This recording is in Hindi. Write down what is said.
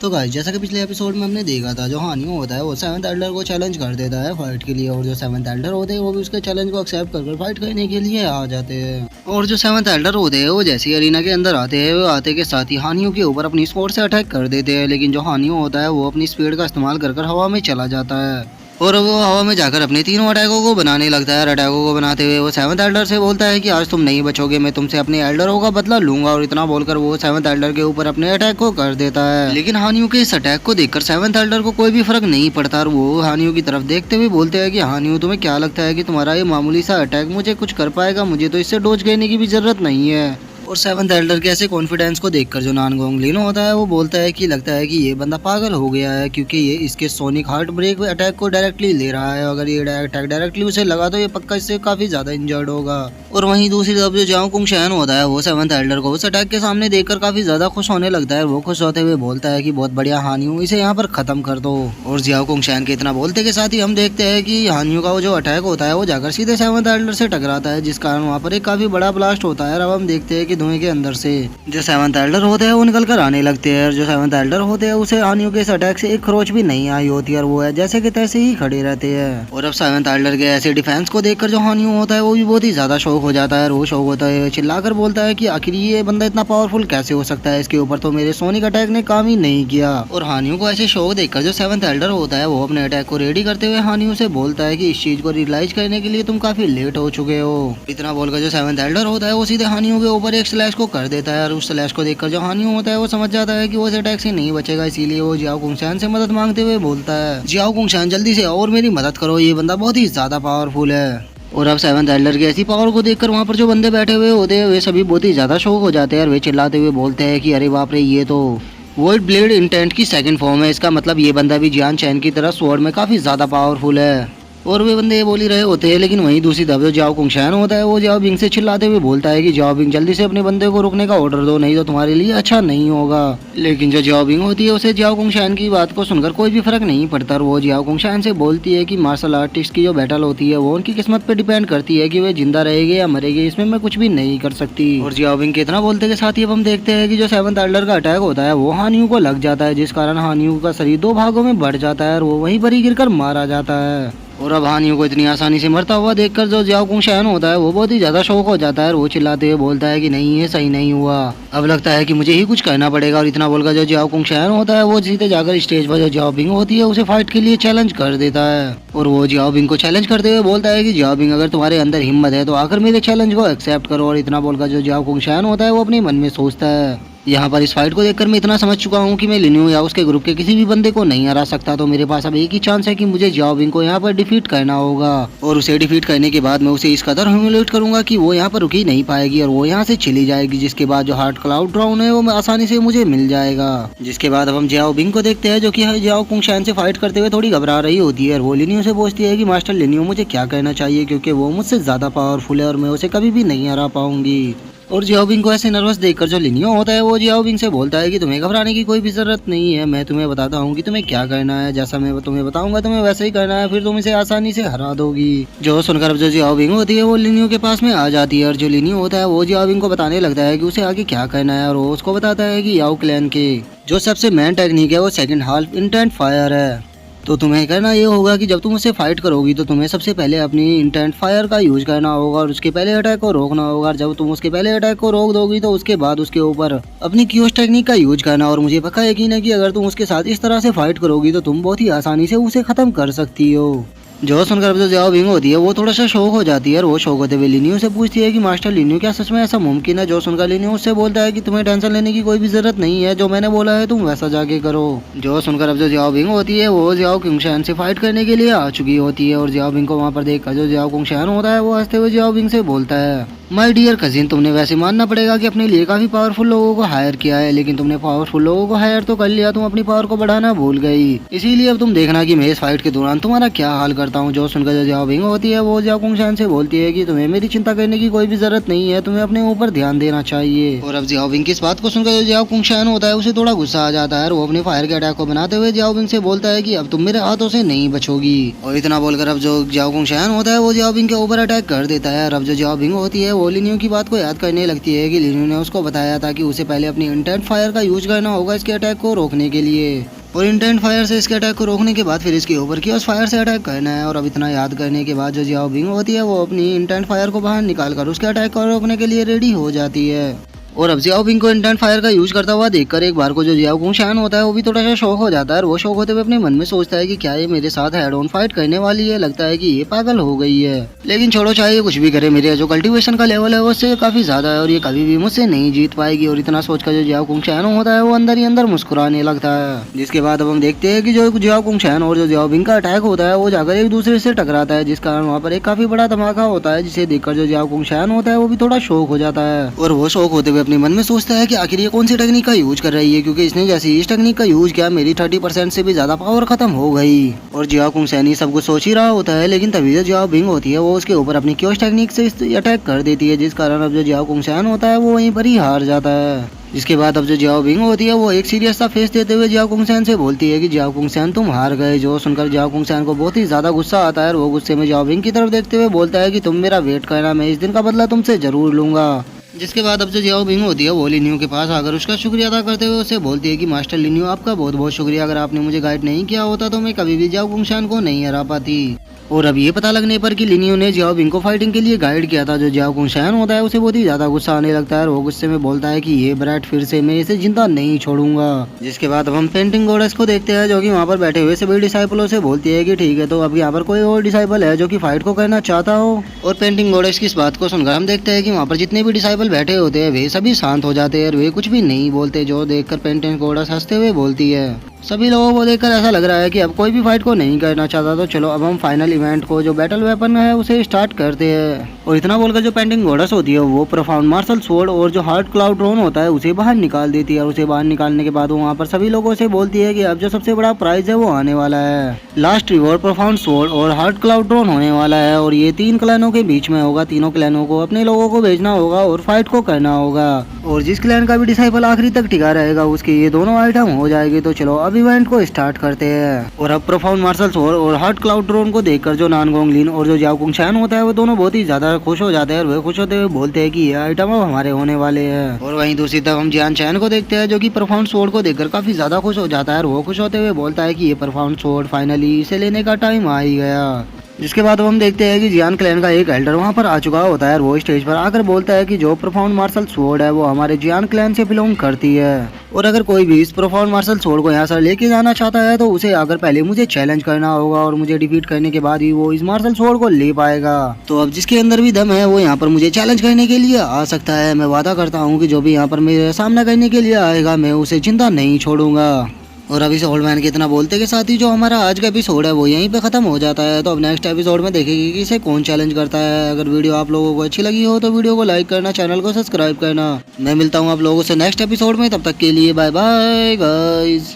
तो गाइस जैसा कि पिछले एपिसोड में हमने देखा था, जो हानियो होता है वो सेवंथ एल्डर को चैलेंज कर देता है फाइट के लिए, और जो सेवंथ एल्डर होते हैं वो भी उसके चैलेंज को एक्सेप्ट कर फाइट करने के लिए आ जाते हैं। और जो सेवंथ एल्डर होते हैं वो जैसे ही अरीना के अंदर आते हैं, वो आते के साथ ही हानियो के ऊपर अपनी स्पोर्ट से अटैक कर देते हैं। लेकिन जो हानियो होता है वो अपनी स्पीड का इस्तेमाल कर हवा में चला जाता है और वो हवा में जाकर अपने तीनों अटैकों को बनाने लगता है। अटैकों को बनाते हुए वो सेवंथ एल्डर से बोलता है कि आज तुम नहीं बचोगे, मैं तुमसे अपने एल्डरों का बदला लूंगा। और इतना बोलकर वो सेवंथ एल्डर के ऊपर अपने अटैक को कर देता है। लेकिन हानियों के इस अटैक को देखकर सेवंथ एल्डर को कोई भी फर्क नहीं पड़ता और वो हानियों की तरफ देखते हुए बोलते हैं कि हानियों, तुम्हें क्या लगता है कि तुम्हारा ये मामूली सा अटैक मुझे कुछ कर पाएगा? मुझे तो इससे डोज लेने की भी जरूरत नहीं है। और सेवंथ एल्डर के ऐसे कॉन्फिडेंस को देखकर जो नानगोंग लिनो होता है वो बोलता है कि लगता है कि ये बंदा पागल हो गया है, क्योंकि ये इसके सोनिक हार्ट ब्रेक अटैक को डायरेक्टली ले रहा है। अगर ये अटैक डायरेक्टली उसे लगा तो ये पक्का इससे काफी ज्यादा इंजर्ड होगा। और वहीं दूसरी तरफ जो जाओ कुंग शैन होता है वो सेवंथ एल्डर को उस अटैक के सामने देखकर काफी ज्यादा खुश होने लगता है। वो खुश होते हुए बोलता है कि बहुत बढ़िया हानियों, इसे यहाँ पर खत्म कर दो। और जियाओ कुंग शैन के इतना बोलते के साथ ही हम देखते हैं कि हानियों का वो जो अटैक होता है वो जाकर सीधे सेवंथ एल्डर से टकराता है, जिस कारण वहाँ पर एक काफी बड़ा ब्लास्ट होता है। अब हम देखते हैं कि धुएं के अंदर से जो सेवंथ एल्डर होते हैं वो निकल कर आने लगते हैं। जो सेवंथ एल्डर होते हैं उसे हानियों के इस अटैक से एक खरोच भी नहीं आई होती है और वो है जैसे कि तैसे ही खड़े रहते हैं। और अब सेवंथ एल्डर के ऐसे डिफेंस को देखकर जो हानियों होता है वो भी बहुत ही ज्यादा शौक हो जाता है। वो शौक होता है चिल्लाकर बोलता है कि आखिर ये बंदा इतना पावरफुल कैसे हो सकता है, इसके ऊपर तो मेरे सोनिक अटैक ने काम ही नहीं किया। और हानियों को ऐसे शौक देखकर जो सेवंथ एल्डर होता है वो अपने अटैक को रेडी करते हुए हानियों से बोलता है कि इस चीज को रियलाइज करने के लिए तुम काफी लेट हो चुके हो। इतना बोलकर जो सेवंथ एल्डर होता है वो सीधे हानियों के ऊपर एक स्लैश को कर देता है। और उस स्लैश को देखकर जो हानियों होता है वो समझ जाता है कि वो इस अटैक से नहीं बचेगा, इसीलिए वो जियाओ कुंगशान से मदद मांगते हुए बोलता है, जियाओ कुंगशान जल्दी से और मेरी मदद करो, ये बंदा बहुत ही ज्यादा पावरफुल है। और अब सेवंथ एल्डर की ऐसी पावर को देखकर वहाँ पर जो बंदे बैठे हुए होते हैं वे सभी बहुत ही ज्यादा शौक हो जाते हैं और वे चिल्लाते हुए बोलते हैं कि अरे बाप रे, ये तो वोल्ट ब्लेड इंटेंट की सेकंड फॉर्म है। इसका मतलब ये बंदा भी जियान चैन की तरह स्वॉर्ड में काफी ज्यादा पावरफुल है। और वे बंदे ये बोल ही रहे होते हैं, लेकिन वहीं दूसरी तरफ जो जाओ कुंगशान होता है वो जाओ बिंग से चिल्लाते हुए बोलता है कि जाओ बिंग जल्दी से अपने बंदे को रुकने का ऑर्डर दो, नहीं तो तुम्हारे लिए अच्छा नहीं होगा। लेकिन जो जाओ बिंग होती है उसे जाओ कुंगशान की बात को सुनकर कोई भी फर्क नहीं पड़ता और वो जाओ कुंगशान से बोलती है कि मार्शल आर्टिस्ट की जो बैटल होती है वो उनकी किस्मत पे डिपेंड करती है कि वे जिंदा रहेंगे या मरेंगे, इसमें मैं कुछ भी नहीं कर सकती। और जाओ बिंग के इतना बोलते के साथ ही अब हम देखते हैं कि जो सेवंथ एल्डर का अटैक होता है वो हानियों को लग जाता है, जिस कारण हानियों का शरीर दो भागों में बढ़ जाता है और वो वहीं पर ही गिरकर मारा जाता है। और अब हानियों को इतनी आसानी से मरता हुआ देखकर जो जियाओ कुंगशान होता है वो बहुत ही ज्यादा शौक हो जाता है और वो चिल्लाते हुए बोलता है कि नहीं, ये सही नहीं हुआ, अब लगता है कि मुझे ही कुछ करना पड़ेगा। और इतना बोलकर जो जियाओ कुंगशान होता है वो सीधे जाकर स्टेज पर जो जियाओ बिंग होती है उसे फाइट के लिए चैलेंज कर देता है। और वो जियाओ बिंग को चैलेंज करते हुए बोलता है कि जियाओ बिंग, अगर तुम्हारे अंदर हिम्मत है तो आकर मेरे चैलेंज को एक्सेप्ट करो। और इतना बोलकर जो जियाओ कुंगशान होता है वो अपने मन में सोचता है, यहाँ पर इस फाइट को देखकर मैं इतना समझ चुका हूँ कि मैं लिन्यू या उसके ग्रुप के किसी भी बंदे को नहीं हरा सकता, तो मेरे पास अब एक ही चांस है कि मुझे जाओ बिंग को यहाँ पर डिफीट करना होगा। और उसे डिफीट करने के बाद मैं उसे इस कदर ह्यूमिलेट करूंगा कि वो यहाँ पर रुक ही नहीं पाएगी और वो यहाँ से चली जाएगी, जिसके बाद जो हार्ट क्लाउड ड्राउन है वो आसानी से मुझे मिल जाएगा। जिसके बाद अब हम जाओ बिंग को देखते हैं जो कि जाओ कुंगशान से फाइट करते हुए थोड़ी घबरा रही होती है और वो लिन्यू से पूछती है कि मास्टर लिन्यू, मुझे क्या करना चाहिए, क्योंकि वो मुझसे ज्यादा पावरफुल है और मैं उसे कभी भी नहीं हरा पाऊंगी। और जियाओ बिंग को ऐसे नर्वस देखकर जो लिनियो होता है वो जियाओ बिंग से बोलता है कि तुम्हें घबराने की कोई भी जरूरत नहीं है, मैं तुम्हें बताता हूँ कि तुम्हें क्या करना है, जैसा मैं तुम्हें बताऊंगा तुम्हें वैसे ही करना है, फिर तुम इसे आसानी से हरा दोगी। जो सुनकर जो जियाओ बिंग होती है वो लिनियो के पास में आ जाती है और जो लिनियो होता है वो जियाओ बिंग को बताने लगता है कि उसे आगे क्या करना है और वो उसको बताता है कि याओ क्लैन के जो सबसे मेन टेक्निक है वो सेकंड हाफ इंटेंट फायर है। तो तुम्हें करना ये होगा कि जब तुम उससे फाइट करोगी तो तुम्हें सबसे पहले अपनी इंटेंट फायर का यूज करना होगा और उसके पहले अटैक को रोकना होगा। और जब तुम उसके पहले अटैक को रोक दोगी तो उसके बाद उसके ऊपर अपनी क्यूज टेक्निक का यूज करना। और मुझे पक्का यकीन है कि अगर तुम उसके साथ इस तरह से फाइट करोगी तो तुम बहुत ही आसानी से उसे खत्म कर सकती हो। जो सुनकर जो जाओ बिंग होती है वो थोड़ा सा शौक हो जाती है और वो शौक होते हुए लिन्यू से पूछती है कि मास्टर लिन्यू, क्या सच में ऐसा मुमकिन है? जो सुनकर लिन्यू उससे बोलता है कि तुम्हें टेंशन लेने की कोई भी जरूरत नहीं है, जो मैंने बोला है तुम वैसा जाके करो। जो सुनकर अब जो जाओ बिंग होती है वो जाओ कुंगशान से फाइट करने के लिए आ चुकी होती है और जाओ बिंग को वहाँ पर देखकर जो जाओ कुंगशान होता है वो हंसते हुए जाओ बिंग से बोलता है, माय डियर कजिन, तुमने वैसे मानना पड़ेगा कि अपने लिए काफी पावरफुल लोगों को हायर किया है, लेकिन तुमने पावरफुल लोगों को हायर तो कर लिया, तुम अपनी पावर को बढ़ाना भूल गई। इसीलिए अब तुम देखना कि मैं इस फाइट के दौरान तुम्हारा क्या हाल करता हूँ। जो सुनकर जो जाओ बिंग होती है वो जाओ कुंगशान से बोलती है कि तुम्हें मेरी चिंता करने की कोई भी जरूरत नहीं है, तुम्हें अपने ऊपर ध्यान देना चाहिए। और अब जाओ बिंग की इस बात को सुनकर जो जाओ कुंगशान होता है उसे थोड़ा गुस्सा आ जाता है और वो अपने फायर के अटैक को बनाते हुए जाओ बिंग से बोलता है कि अब तुम मेरे हाथों से नहीं बचोगी। और इतना बोलकर अब जो जाओ कुंगशान होता है वो जाओ बिंग के ऊपर अटैक कर देता है और अब जो जाओ बिंग होती है वो लिन्यू की बात को याद करने लगती है कि लिन्यू ने उसको बताया था कि उसे पहले अपनी इंटेंट फायर का यूज करना होगा इसके अटैक को रोकने के लिए, और इंटेंट फायर से इसके अटैक को रोकने के बाद फिर इसके ऊपर की उस फायर से अटैक करना है। और अब इतना याद करने के बाद जो जियाओ बिंग होती है वो अपनी इंटेंट फायर को बाहर निकाल कर उसके अटैक को रोकने के लिए रेडी हो जाती है। और अब जियाओ बिंग को इंटेंट फायर का यूज करता हुआ देखकर एक बार को जो जियाओ कुंग शान होता है वो भी थोड़ा सा शौक हो जाता है, और वो शौक होते हुए अपने मन में सोचता है कि क्या ये मेरे साथ हेड ऑन फाइट करने वाली है, लगता है कि ये पागल हो गई है। लेकिन छोड़ो, चाहे ये कुछ भी करे, मेरे जो कल्टीवेशन का लेवल है वो उससे काफी ज्यादा है और ये कभी भी मुझसे नहीं जीत पाएगी। और इतना सोचकर जो जियाओ कुंग शान होता है वो अंदर ही अंदर मुस्कुराने लगता है। जिसके बाद अब हम देखते हैं कि जो जियाओ कुंग शान और जो जियाओ बिंग का अटैक होता है वो जाकर एक दूसरे से टकराता है, जिस कारण वहाँ पर एक काफी बड़ा धमाका होता है, जिसे देखकर जो जियाओ कुंग शान होता है वो भी थोड़ा शौक हो जाता है। और वो शौक होते हुए अपने मन में सोचता है कि आखिर ये कौन सी टेक्निक का यूज कर रही है, क्योंकि इसने जैसे इस टेक्निक का यूज किया मेरी 30% से भी ज्यादा पावर खत्म हो गई। और जियाओ कुंग सैन सब कुछ सोच ही रहा होता है, लेकिन तभी जो जियाओ बिंग होती है वो उसके ऊपर अपनी क्योस टेक्निक से अटैक कर देती है, जिस कारण अब जो जियाओ कुंग सैन होता है वो वहीं पर ही हार जाता है। जिसके बाद अब जो जियाओ बिंग होती है वो एक सीरियस सा फेस देते हुए जियाओ कुंग सैन से बोलती है कि जियाओ कुंग सैन तुम हार गए। जो सुनकर जियाओ कुंग सैन को बहुत ही ज्यादा गुस्सा आता है और वो गुस्से में जियाओ बिंग की तरफ देखते हुए बोलता है कि तुम मेरा वेट करना, मैं इस दिन का बदला तुमसे जरूर लूंगा। जिसके बाद अब जो जियाओ बिंग होती है वो लिन्यू के पास आकर उसका शुक्रिया अदा करते हुए उसे बोलती है कि मास्टर लिन्यू, आपका बहुत बहुत शुक्रिया, अगर आपने मुझे गाइड नहीं किया होता तो मैं कभी भी जियाओ कुंग सैन को नहीं हरा पाती। और अब ये पता लगने पर कि लिन्यू ने जियाओ बिंग को फाइटिंग के लिए गाइड किया था, जो जियाओ कुंग सैन होता है उसे बहुत ही ज्यादा गुस्सा आने लगता है और वो गुस्से में बोलता है कि ये ब्रैट फिर से मैं इसे जिंदा नहीं छोड़ूंगा। जिसके बाद अब हम पेंटिंग गॉडेस को देखते हैं, जो कि वहाँ पर बैठे हुए सभी डिसाइपलों से बोलती है कि ठीक है, तो अब यहाँ पर कोई और डिसाइपल है जो कि फाइट को करना चाहता हो। और पेंटिंग गॉडेस की इस बात को सुनकर हम देखते हैं कि वहाँ पर जितने भी डिसाइपल बैठे होते हैं वे सभी शांत हो जाते हैं और वे कुछ भी नहीं बोलते, जो देखकर पेंटिंग गॉडेस हंसते हुए बोलती है। सभी लोगों को देखकर ऐसा लग रहा है कि अब कोई भी फाइट को नहीं करना चाहता, तो चलो अब हम फाइनल इवेंट को जो बैटल वेपन है उसे स्टार्ट करते हैं। और इतना बोलकर जो पेंटिंग गॉडेस होती है वो प्रोफाउंड मार्शल स्वॉर्ड और जो हार्ड क्लाउड ड्रोन होता है उसे बाहर निकाल देती है। और उसे बाहर निकालने के बाद वो वहाँ पर सभी लोगों से बोलती है कि अब जो सबसे बड़ा प्राइज है वो आने वाला है। लास्ट रिवॉर्ड प्रोफाउंड स्वॉर्ड और हार्ड क्लाउड ड्रोन होने वाला है और ये 3 क्लैनों के बीच में होगा। तीनों क्लैनों को अपने लोगों को भेजना होगा और फाइट को करना होगा, और जिस क्लैन का भी डिसाइपल आखिरी तक टिका रहेगा उसके ये दोनों आइटम हो जाएंगे। तो चलो अब इवेंट को स्टार्ट करते हैं। और अब प्रोफाउंड मार्शल स्वॉर्ड और हार्ड क्लाउड ड्रोन को देखकर जो नानगोंग लिन और जो जियाओ कुंग सैन होता है वो दोनों बहुत ही ज्यादा खुश हो जाते हैं और वे खुश होते हुए बोलते हैं कि ये आइटम अब हमारे होने वाले हैं। और वहीं दूसरी तरफ हम जियान चैन को देखते हैं, जो कि प्रोफाउंड स्वॉर्ड को देखकर काफी ज्यादा खुश हो जाता है और वो खुश होते हुए बोलता है कि ये प्रोफाउंड स्वॉर्ड फाइनली इसे लेने का टाइम आ ही गया। जिसके बाद हम देखते हैं कि जियान क्लैन का एक एल्डर वहाँ पर आ चुका होता है और वो स्टेज पर आकर बोलता है कि जो प्रोफाउंड मार्शल स्वॉर्ड है वो हमारे जियान क्लैन से बिलोंग करती है, और अगर कोई भी इस प्रोफाउंड मार्शल स्वॉर्ड को यहाँ से लेके जाना चाहता है तो उसे आकर पहले मुझे चैलेंज करना होगा और मुझे डिफीट करने के बाद ही वो इस मार्शल स्वॉर्ड को ले पाएगा। तो अब जिसके अंदर भी दम है वो यहाँ पर मुझे चैलेंज करने के लिए आ सकता है। मैं वादा करता हूँ कि जो भी यहाँ पर मेरे सामना करने के लिए आएगा मैं उसे जिंदा नहीं छोड़ूंगा। और अभी से ओल्ड मैन के इतना बोलते के साथ ही जो हमारा आज का एपिसोड है वो यहीं पे खत्म हो जाता है। तो अब नेक्स्ट एपिसोड में देखेंगे कि इसे कौन चैलेंज करता है। अगर वीडियो आप लोगों को अच्छी लगी हो तो वीडियो को लाइक करना, चैनल को सब्सक्राइब करना। मैं मिलता हूँ आप लोगों से नेक्स्ट एपिसोड में, तब तक के लिए बाय बाय गाइस।